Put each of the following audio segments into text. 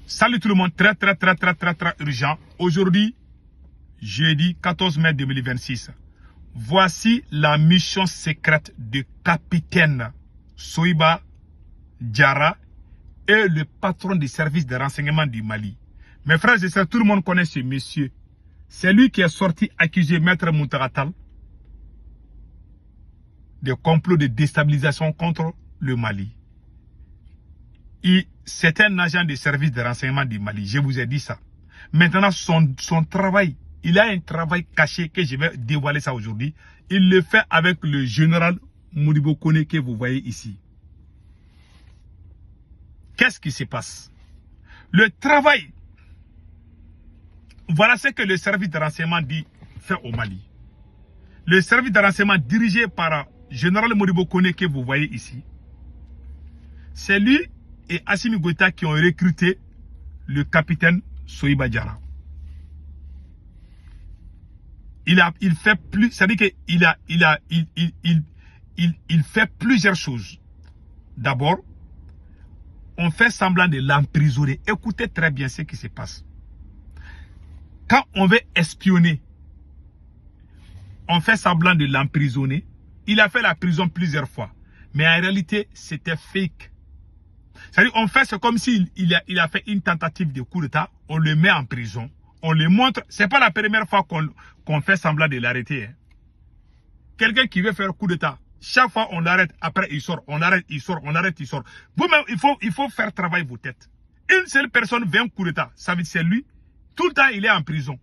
Salut tout le monde, très urgent. Aujourd'hui, jeudi 14 mai 2026. Voici la mission secrète du capitaine Soïba Diarra et le patron des services de renseignement du Mali. Mes frères et sœurs, tout le monde connaît ce monsieur. C'est lui qui est sorti accuser Maître Moutaratal de complot de déstabilisation contre le Mali. C'est un agent de service de renseignement du Mali, je vous ai dit ça. Maintenant, son travail, il a un travail caché que je vais dévoiler ça aujourd'hui. Il le fait avec le général Modibo Kone que vous voyez ici. Qu'est-ce qui se passe? Le travail, voilà ce que le service de renseignement fait au Mali. Le service de renseignement dirigé par le général Modibo Kone que vous voyez ici, c'est lui et Assimi Goïta qui ont recruté le capitaine Soïba Diarra. Il fait plus, c'est-à-dire qu'il fait plusieurs choses. D'abord, on fait semblant de l'emprisonner. Écoutez très bien ce qui se passe. Quand on veut espionner, on fait semblant de l'emprisonner. Il a fait la prison plusieurs fois. Mais en réalité, c'était fake. C'est-à-dire, on fait, c'est comme s'il a fait une tentative de coup d'État. On le met en prison. On le montre. C'est pas la première fois qu'on fait semblant de l'arrêter. Hein. Quelqu'un qui veut faire coup d'État, chaque fois on l'arrête, après il sort, on l'arrête, il sort, on l'arrête, il sort. Vous-même, il faut faire travailler vos têtes. Une seule personne vient coup d'État, ça veut dire c'est lui. Tout le temps, il est en prison.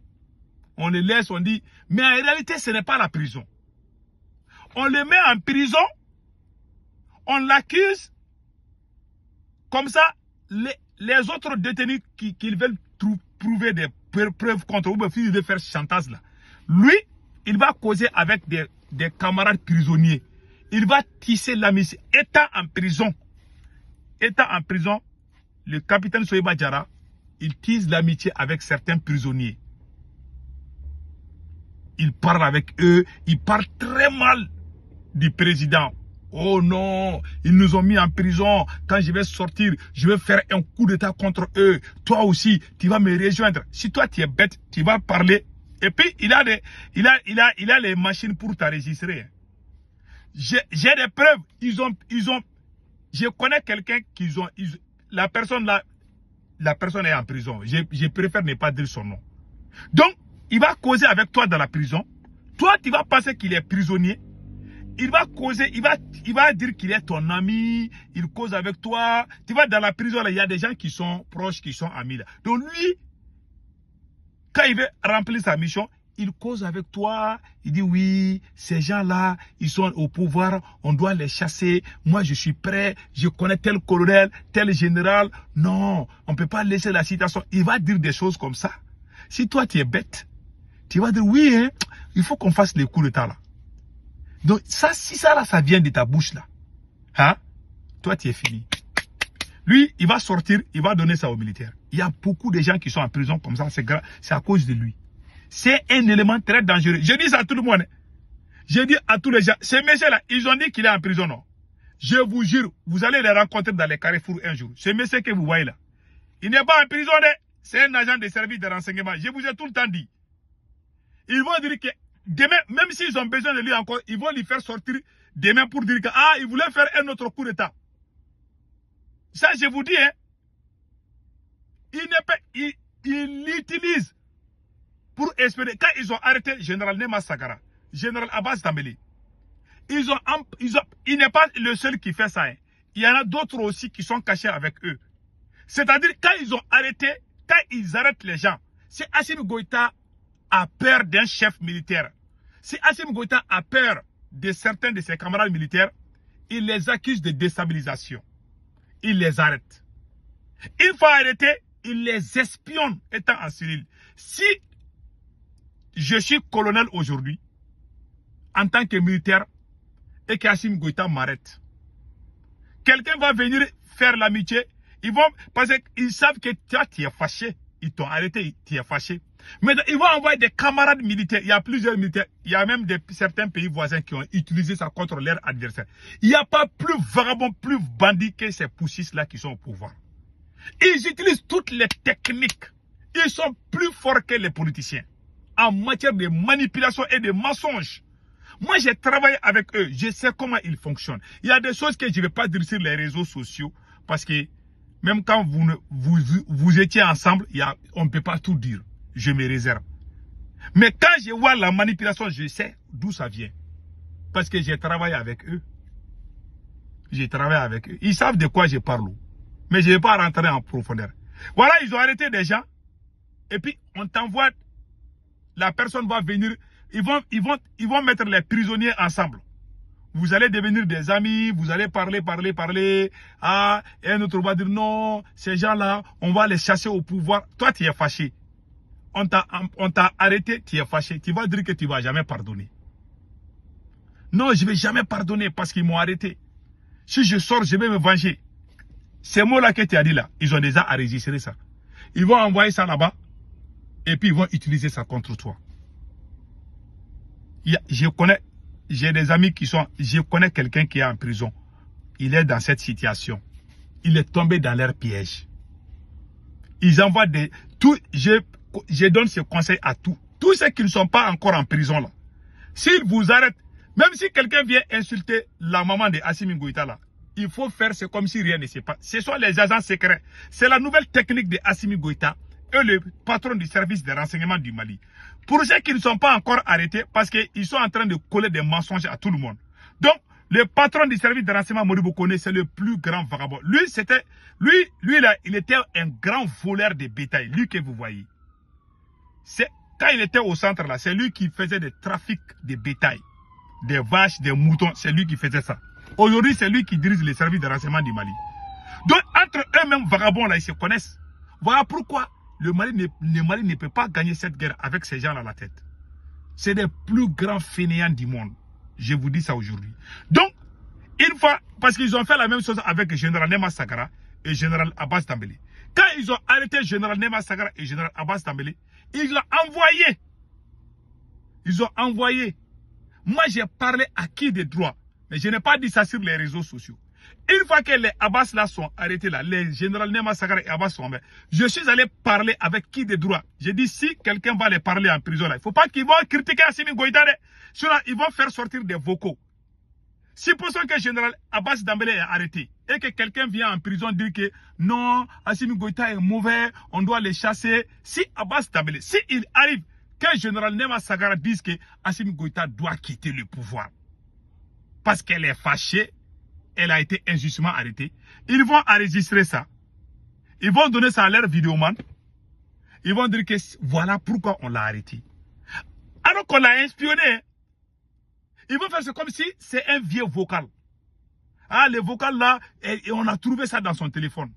On le laisse, on dit, mais en réalité, ce n'est pas la prison. On le met en prison, on l'accuse. Comme ça, les autres détenus qui veulent prouver des preuves contre vous, il veut faire chantage là. Lui, il va causer avec des camarades prisonniers. Il va tisser l'amitié. Étant en prison, le capitaine Soïba Diarra, il tisse l'amitié avec certains prisonniers. Il parle avec eux, il parle très mal du président. Oh non, ils nous ont mis en prison. Quand je vais sortir, je vais faire un coup d'État contre eux. Toi aussi, tu vas me rejoindre. Si toi tu es bête, tu vas parler. Et puis il a les machines pour t'enregistrer. J'ai des preuves. Je connais quelqu'un la personne est en prison. Je préfère ne pas dire son nom. Donc, il va causer avec toi dans la prison. Toi, tu vas penser qu'il est prisonnier. Il va causer, il va dire qu'il est ton ami, il cause avec toi. Tu vas dans la prison, là, il y a des gens qui sont proches, qui sont amis. Là. Donc lui, quand il veut remplir sa mission, il cause avec toi. Il dit oui, ces gens-là, ils sont au pouvoir, on doit les chasser. Moi, je suis prêt, je connais tel colonel, tel général. Non, on ne peut pas laisser la situation. Il va dire des choses comme ça. Si toi, tu es bête, tu vas dire oui, hein, il faut qu'on fasse les coups d'État là. Donc, ça, si ça là, ça vient de ta bouche là, hein, toi tu es fini. Lui, il va sortir, il va donner ça aux militaires. Il y a beaucoup de gens qui sont en prison comme ça, c'est à cause de lui. C'est un élément très dangereux. Je dis ça à tout le monde. Je dis à tous les gens, ces messieurs-là, ils ont dit qu'il est en prison, non? Je vous jure, vous allez les rencontrer dans les carrefours un jour. Ce monsieur que vous voyez là, il n'est pas en prison, c'est un agent de service de renseignement. Je vous ai tout le temps dit. Ils vont dire que demain, même s'ils ont besoin de lui encore, ils vont lui faire sortir demain pour dire que il voulait faire un autre coup d'État. Ça, je vous dis, hein. Il l'utilise pour espérer. Quand ils ont arrêté Général Nema Sakara, Général Abbas Tambeli, il n'est pas le seul qui fait ça. Hein. Il y en a d'autres aussi qui sont cachés avec eux. C'est-à-dire, quand ils ont arrêté, quand ils arrêtent les gens, c'est Assimi Goïta a peur d'un chef militaire. Si Assimi Goïta a peur de certains de ses camarades militaires, il les accuse de déstabilisation. Il les arrête. Une fois arrêtés, il les espionne étant en civil. Si je suis colonel aujourd'hui, en tant que militaire, et qu'Assimi Goïta m'arrête, quelqu'un va venir faire l'amitié, parce qu'ils savent que toi, tu es fâché. Ils t'ont arrêté, tu es fâché. Mais ils vont envoyer des camarades militaires. Il y a plusieurs militaires. Il y a même certains pays voisins qui ont utilisé ça contre leurs adversaires. Il n'y a pas plus vagabond, plus bandit que ces poussistes-là qui sont au pouvoir. Ils utilisent toutes les techniques. Ils sont plus forts que les politiciens en matière de manipulation et de mensonges. Moi, j'ai travaillé avec eux. Je sais comment ils fonctionnent. Il y a des choses que je ne vais pas dire sur les réseaux sociaux parce que même quand vous étiez ensemble, on ne peut pas tout dire. Je me réserve. Mais quand je vois la manipulation, je sais d'où ça vient. Parce que j'ai travaillé avec eux. J'ai travaillé avec eux. Ils savent de quoi je parle. Mais je ne vais pas rentrer en profondeur. Voilà, ils ont arrêté des gens. Et puis, on t'envoie. La personne va venir. Ils vont mettre les prisonniers ensemble. Vous allez devenir des amis. Vous allez parler. Ah, et un autre va dire non, ces gens-là, on va les chasser au pouvoir. Toi, tu es fâché. On t'a arrêté, tu es fâché. Tu vas dire que tu ne vas jamais pardonner. Non, je ne vais jamais pardonner parce qu'ils m'ont arrêté. Si je sors, je vais me venger. Ces mots-là que tu as dit là, ils ont déjà enregistré ça. Ils vont envoyer ça là-bas et puis ils vont utiliser ça contre toi. J'ai des amis je connais quelqu'un qui est en prison. Il est dans cette situation. Il est tombé dans leur piège. Ils envoient je donne ce conseil à tous ceux qui ne sont pas encore en prison là. S'ils vous arrêtent, même si quelqu'un vient insulter la maman de Assimi Goïta là, il faut faire c'est comme si rien ne se passe. Ce sont les agents secrets. C'est la nouvelle technique de Assimi Goïta et le patron du service de renseignement du Mali. Pour ceux qui ne sont pas encore arrêtés, parce qu'ils sont en train de coller des mensonges à tout le monde. Donc, le patron du service de renseignement Modibo Kone, c'est le plus grand vagabond. Lui, là, il était un grand voleur de bétail. Lui que vous voyez. Quand il était au centre là, c'est lui qui faisait des trafics de bétail. Des vaches, des moutons, c'est lui qui faisait ça. Aujourd'hui, c'est lui qui dirige les services de renseignement du Mali. Donc, entre eux-mêmes, vagabonds, là, ils se connaissent. Voilà pourquoi le Mali ne peut pas gagner cette guerre avec ces gens-là à la tête. C'est les plus grands fainéants du monde. Je vous dis ça aujourd'hui. Donc, une fois, parce qu'ils ont fait la même chose avec le général Nema Sakara et le général Abbas Tambélé. Quand ils ont arrêté le général Nema Sakara et le général Abbas Tambélé, ils ont envoyé. Moi, j'ai parlé à qui de droit. Mais je n'ai pas dit ça sur les réseaux sociaux. Une fois que les Abbas là sont arrêtés là, les généraux Nema Sakara et Abbas sont arrêtés, je suis allé parler avec qui de droit. J'ai dit si quelqu'un va les parler en prison là, il ne faut pas qu'ils vont critiquer Assimi Goïta. Sinon, ils vont faire sortir des vocaux. Supposons que le général Abbas Dambélé est arrêté et que quelqu'un vient en prison dire que non, Assimi Goïta est mauvais, on doit les chasser. Si Abbas Dambélé, s'il arrive que le général Nema Sakara dise que Assimi Goïta doit quitter le pouvoir parce qu'elle est fâchée, elle a été injustement arrêtée, ils vont enregistrer ça. Ils vont donner ça à leur vidéoman. Ils vont dire que voilà pourquoi on l'a arrêté. Alors qu'on l'a espionné. Ils vont faire ça comme si c'est un vieux vocal. Ah, le vocal là, et on a trouvé ça dans son téléphone.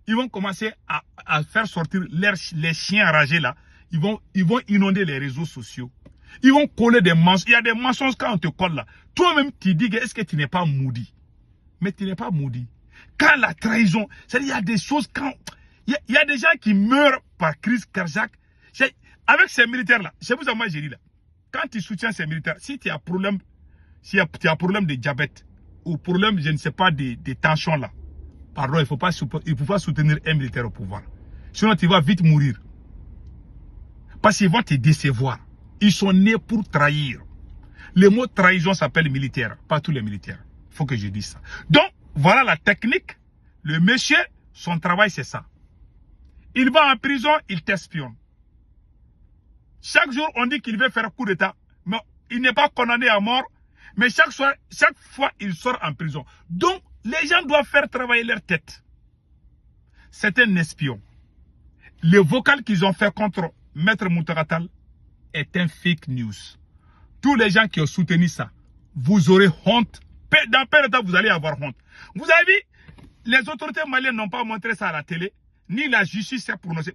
Ils vont commencer à faire sortir les chiens enragés là. Ils vont inonder les réseaux sociaux. Ils vont coller des mensonges. Il y a des mensonges quand on te colle là. Toi-même, tu dis, est-ce que tu n'es pas maudit? Mais tu n'es pas maudit. Quand la trahison, c'est-à-dire il y a des choses quand... Il y a des gens qui meurent par crise cardiaque. Avec ces militaires-là, c'est pour ça que moi j'ai dit là, quand tu soutiens ces militaires, si tu as problème, problème de diabète, ou problème, je ne sais pas, de tension là, pardon, il ne faut pas soutenir un militaire au pouvoir. Sinon, tu vas vite mourir. Parce qu'ils vont te décevoir. Ils sont nés pour trahir. Le mot trahison s'appelle militaire, pas tous les militaires. Il faut que je dise ça. Donc, voilà la technique. Le monsieur, son travail, c'est ça. Il va en prison, il t'espionne. Chaque jour, on dit qu'il veut faire un coup d'État. Mais il n'est pas condamné à mort. Mais chaque fois, il sort en prison. Donc, les gens doivent faire travailler leur tête. C'est un espion. Le vocal qu'ils ont fait contre Maître Moutaratal est un fake news. Tous les gens qui ont soutenu ça, vous aurez honte. Dans peu de temps, vous allez avoir honte. Vous avez vu, les autorités maliennes n'ont pas montré ça à la télé, ni la justice s'est prononcée.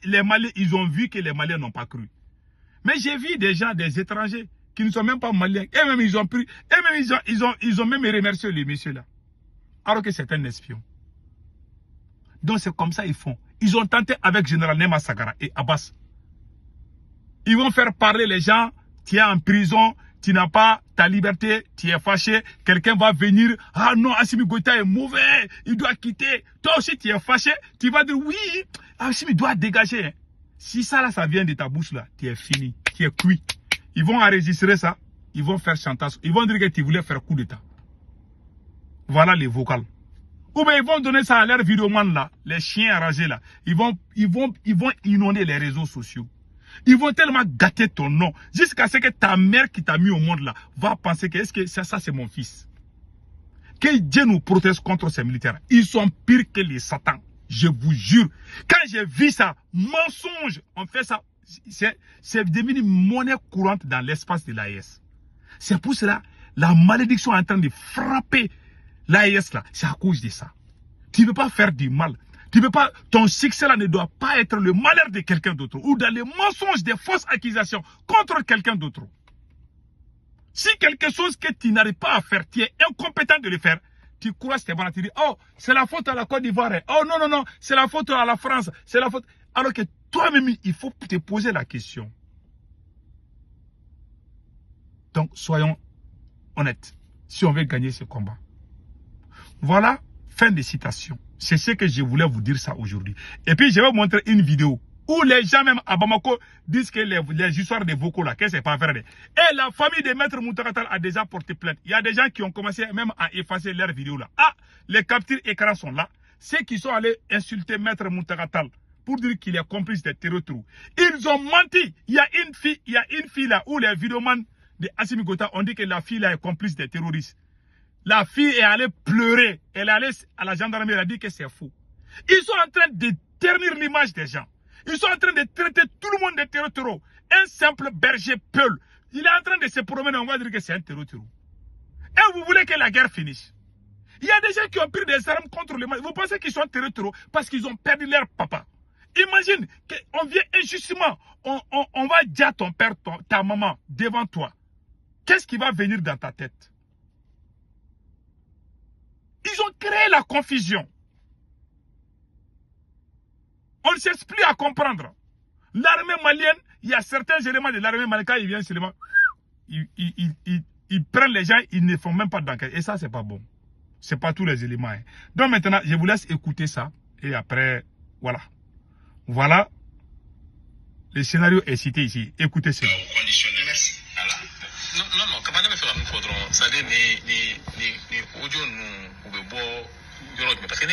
Les Maliens, ils ont vu que les Maliens n'ont pas cru. Mais j'ai vu des gens, des étrangers, qui ne sont même pas Maliens. Et même ils ont pris, et même ils ont même remercié les messieurs là. Alors que c'est un espion. Donc c'est comme ça ils font. Ils ont tenté avec Général Nema Sakara et Abbas. Ils vont faire parler les gens, tu es en prison, tu n'as pas ta liberté, tu es fâché, quelqu'un va venir, ah non, Assimi Goïta est mauvais, il doit quitter. Toi aussi, tu es fâché, tu vas dire oui, Assimi doit dégager. Si ça là, ça vient de ta bouche là, tu es fini, tu es cuit. Ils vont enregistrer ça, ils vont faire chantage, ils vont dire que tu voulais faire coup d'état. Voilà les vocales. Ou bien ils vont donner ça à leurs vidéoman là, les chiens enragés là. Ils vont inonder les réseaux sociaux. Ils vont tellement gâter ton nom, jusqu'à ce que ta mère qui t'a mis au monde là, va penser que est-ce que ça c'est mon fils. Que Dieu nous protège contre ces militaires. Ils sont pires que les satans. Je vous jure. Quand j'ai vu ça, mensonge, on fait ça. C'est devenu monnaie courante dans l'espace de l'AES. C'est pour cela, la malédiction est en train de frapper l'AES là. C'est à cause de ça. Tu ne peux pas faire du mal. Tu peux pas, ton succès là ne doit pas être le malheur de quelqu'un d'autre. Ou dans les mensonges, des fausses accusations contre quelqu'un d'autre. Si quelque chose que tu n'arrives pas à faire, tu es incompétent de le faire, tu crois que c'est bon, tu dis, oh, c'est la faute à la Côte d'Ivoire. Oh non, non, non, c'est la faute à la France. C'est la faute. Alors que toi-même, il faut te poser la question. Donc, soyons honnêtes. Si on veut gagner ce combat. Voilà, fin de citation. C'est ce que je voulais vous dire ça aujourd'hui. Et puis, je vais vous montrer une vidéo où les gens même à Bamako disent que les histoires de vocaux là, que c'est pas vrai. Et la famille de Maître Moutakatal a déjà porté plainte. Il y a des gens qui ont commencé même à effacer leurs vidéos là. Ah, les captures écrans sont là. Ceux qui sont allés insulter Maître Moutakatal pour dire qu'il est complice des terroristes. Ils ont menti. Il y a une fille là où les vidéomans de Assimi Goïta ont dit que la fille là est complice des terroristes. La fille est allée pleurer. Elle est allée à la gendarmerie, elle a dit que c'est faux. Ils sont en train de ternir l'image des gens. Ils sont en train de traiter tout le monde de terreau. Un simple berger peul. Il est en train de se promener, on va dire que c'est un terreau. Et vous voulez que la guerre finisse. Il y a des gens qui ont pris des armes contre les malades. Vous pensez qu'ils sont terreau parce qu'ils ont perdu leur papa. Imagine qu'on vient injustement. On va dire ton père, ta maman devant toi. Qu'est-ce qui va venir dans ta tête? Ils ont créé la confusion. On ne cherche plus à comprendre. L'armée malienne, il y a certains éléments de l'armée malienne, quand ils viennent seulement, ils prennent les gens, ils ne font même pas d'enquête. Et ça, c'est pas bon. C'est pas tous les éléments. Hein. Donc maintenant, je vous laisse écouter ça. Et après, voilà. Voilà. Le scénario est cité ici. Écoutez cela. Merci. Non, non, quand même, faire un peu de ça, les audio nous, ou bon, parce que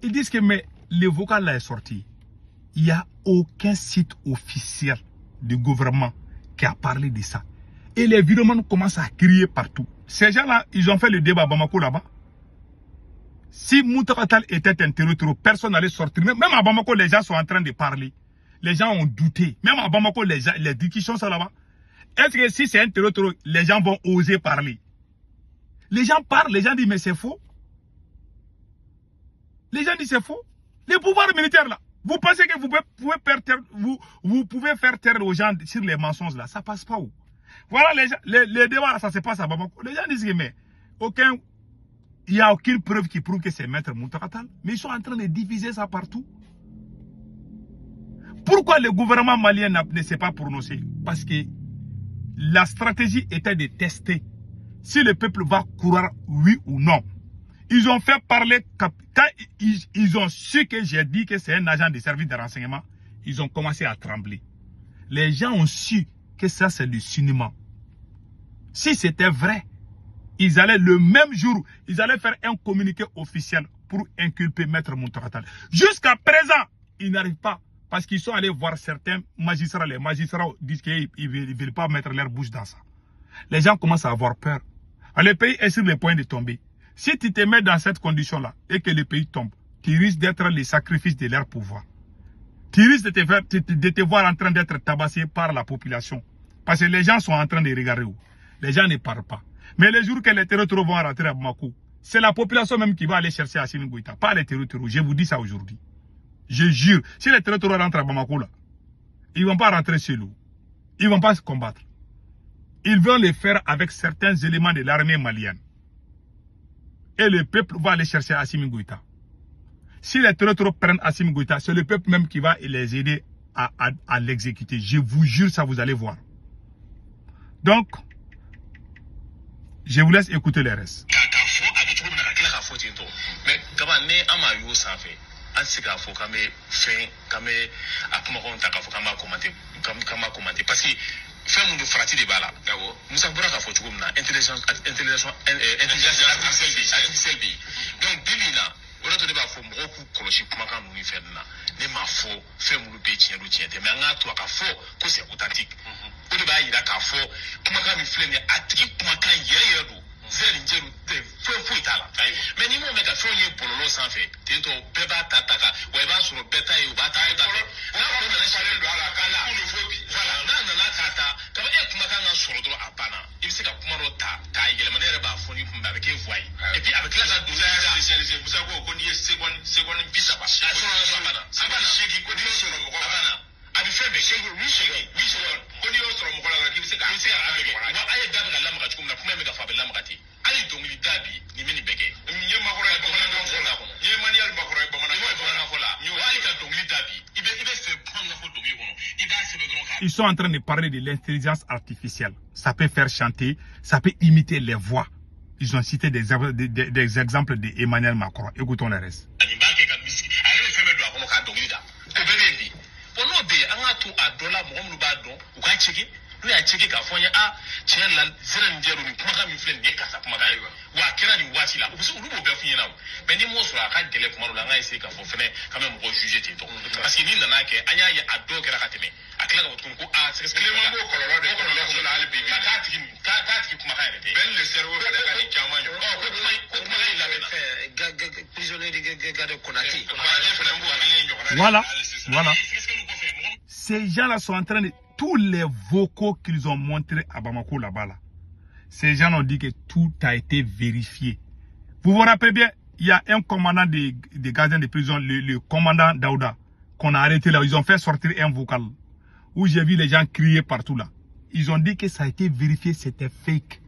ils disent que mais le vocal là est sorti. Il n'y a aucun site officiel du gouvernement qui a parlé de ça. Et les vidéomans commencent à crier partout. Ces gens-là, ils ont fait le débat à Bamako là-bas. Si Moutakatal était un terroriste, personne n'allait sortir. Même à Bamako, les gens sont en train de parler. Les gens ont douté. Même à Bamako, les discussions sont là-bas. Est-ce que si c'est un terroriste, les gens vont oser parler? Les gens parlent, les gens disent mais c'est faux. Les gens disent c'est faux. Les pouvoirs militaires là. Vous pensez que vous pouvez faire taire aux gens sur les mensonges là. Ça passe pas où? Voilà les débats là, ça se passe à Bamako. Les gens disent que mais il n'y a aucune preuve qui prouve que c'est Maître Moutakatal. Mais ils sont en train de diviser ça partout. Pourquoi le gouvernement malien ne s'est pas prononcé? Parce que la stratégie était de tester si le peuple va courir oui ou non. Ils ont fait parler, quand ils ont su que j'ai dit que c'est un agent de service de renseignement, ils ont commencé à trembler. Les gens ont su que ça c'est du cinéma. Si c'était vrai, ils allaient le même jour, ils allaient faire un communiqué officiel pour inculper Maître Moutakatal. Jusqu'à présent, ils n'arrivent pas parce qu'ils sont allés voir certains magistrats. Les magistrats disent qu'ils ne veulent pas mettre leur bouche dans ça. Les gens commencent à avoir peur. Le pays est sur le point de tomber. Si tu te mets dans cette condition-là et que le pays tombe, tu risques d'être le sacrifice de leur pouvoir. Tu risques de te voir en train d'être tabassé par la population. Parce que les gens sont en train de regarder où. Les gens ne parlent pas. Mais les jours que les terroristes vont rentrer à Bamako, C'est la population même qui va aller chercher Assimi Goïta, pas les terroristes. Je vous dis ça aujourd'hui. Je jure, si les terroristes rentrent à Bamako là, ils ne vont pas rentrer chez nous. Ils ne vont pas se combattre. Ils vont le faire avec certains éléments de l'armée malienne. Et le peuple va aller chercher Assimi Goïta. Si les terroristes prennent Assimi Goïta, c'est le peuple même qui va les aider à l'exécuter. Je vous jure, ça vous allez voir. Donc, je vous laisse écouter les restes. An se k'a fɔ k'an bɛ fɛn k'an bɛ a kumakanw ta k'a fɔ k'an b'a commenter parce que fɛn mun don farati de b'a la. Awɔ Musa bɔra k'a fɔ cogo min na intelligence artificielle bɛ yen donc bi bi in na o de to ne b'a fɔ mɔgɔw k'u kɔlɔsi kumakan ninnu ni fɛn ninnu na ne m'a fɔ fɛn minnu bɛ tiɲɛ don tiɲɛ tɛ mais an k'a to a ka fɔ ko c'est authentique o de b'a yira k'a fɔ kumakan min filɛ nin ye a tigi kumakan yɛrɛ don. Foyi t'a la mais ni m'o mɛn ka fɛnw ye bɔlɔlɔ sanfɛ ten tɔ bɛɛ b'a ta kan wa i b'a sɔrɔ bɛɛ ta ye u b'a ta fɛ n'a ko nana sariya don a la k'a la voilà n'a nana k'a ta kaba e kumakan ka sɔrɔ dɔrɔn a banna i bɛ se ka kuma dɔ ta k'a yɛlɛma ne yɛrɛ b'a fɔ ni kun bɛ a bɛ kɛ voix ye et puis a bɛ tila ka don spécialisé Musa ko n'i ye seconde 30 a banna seegin ko n'i y'o sɔrɔ mɔgɔ banna a bɛ fɛn bɛɛ seegin 8 secondes ko n'i y'o sɔrɔ mɔgɔ la k'i bɛ se ka a bɛ kɛ wa a ye da bɛ ka lamaga cogo min na kuma in bɛ ka fɔ a bɛ lamaga ten hali dɔnkili da bi nin bɛ nin bɛɛ kɛ n ye makɔrɔ ye bamanankan fɔ la kɔnɔ n ye maniyali makɔrɔ ye bamanankan fɔ la hali ka dɔnkili da bi i bɛ fɛ bamanankan fɔ dɔnkili kɔnɔ i b'a sɛbɛn dɔrɔn ka. Ils sont en train de parler de l'intelligence artificielle. Ça peut faire chanter, ça peut imiter les voix. Ils ont cité des exemples d'Emmanuel Macron. Écoutons le reste. N'o y'a checké k'a fɔ n ye tiɲɛ la zera nin jɛro nin kumakan min filɛ nin ye karisa kumakan ye wa a kɛra nin waati la olu b'o bɛɛ f'i ɲɛna o mais ni m'o sɔrɔ a ka gɛlɛn kuma dɔ la an k'a essayer k'a fɔ fɛnɛ k'an bɛ mɔgɔw juger ten tɔ parce que ni nana kɛ an y'a ye a dɔw kɛra ka tɛmɛ a tila ka fɔ tuguni ko sɛgɛsɛgɛli Clément b'o kɔlɔlɔ de kɔlɔlɔ hali bi k'a tigi kumakan yɛrɛ tɛ bɛn le cerveau fɛnɛ ka nin caman ɲɔ ko kumakan in labɛnna prisonnier de garde Konate voilà ces gens-là sont en train de tous les vocaux qu'ils ont montrés à Bamako là-bas là, ces gens ont dit que tout a été vérifié. Vous vous rappelez bien, il y a un commandant des gardiens de prison, le commandant Daouda, qu'on a arrêté là. Ils ont fait sortir un vocal où j'ai vu les gens crier partout là. Ils ont dit que ça a été vérifié, c'était fake.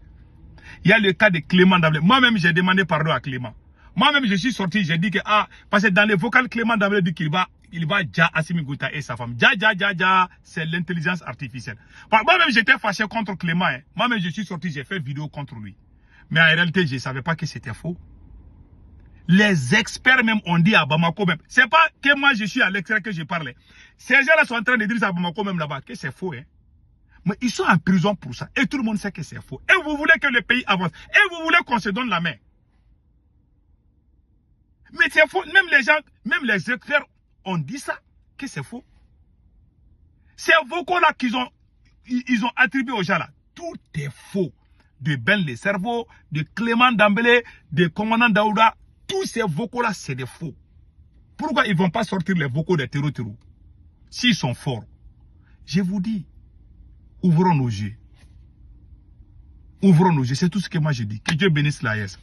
Il y a le cas de Clément Dablé. Moi-même, j'ai demandé pardon à Clément. Moi-même, je suis sorti, j'ai dit que, parce que dans les vocales, Clément Dablé dit qu'il va déjà Assimi Goïta et sa femme. C'est l'intelligence artificielle. Moi-même, j'étais fâché contre Clément. Hein. Moi-même, je suis sorti, j'ai fait vidéo contre lui. Mais en réalité, je ne savais pas que c'était faux. Les experts même ont dit à Bamako même. C'est pas que moi, je suis à l'extérieur que je parlais. Ces gens-là sont en train de dire à Bamako même là-bas que c'est faux. Hein. Mais ils sont en prison pour ça. Et tout le monde sait que c'est faux. Et vous voulez que le pays avance. Et vous voulez qu'on se donne la main. Mais c'est faux. Même les gens, même les experts ont dit ça, que c'est faux. Ces vocaux-là qu'ils ont, ils ont attribué aux gens là, tout est faux. De Ben le cerveau, de Clément Dambélé, de commandant Daouda, tous ces vocaux-là, c'est des faux. Pourquoi ils ne vont pas sortir les vocaux des terroristes? S'ils sont forts, je vous dis, ouvrons nos yeux. Ouvrons nos yeux, c'est tout ce que moi je dis. Que Dieu bénisse la Yes.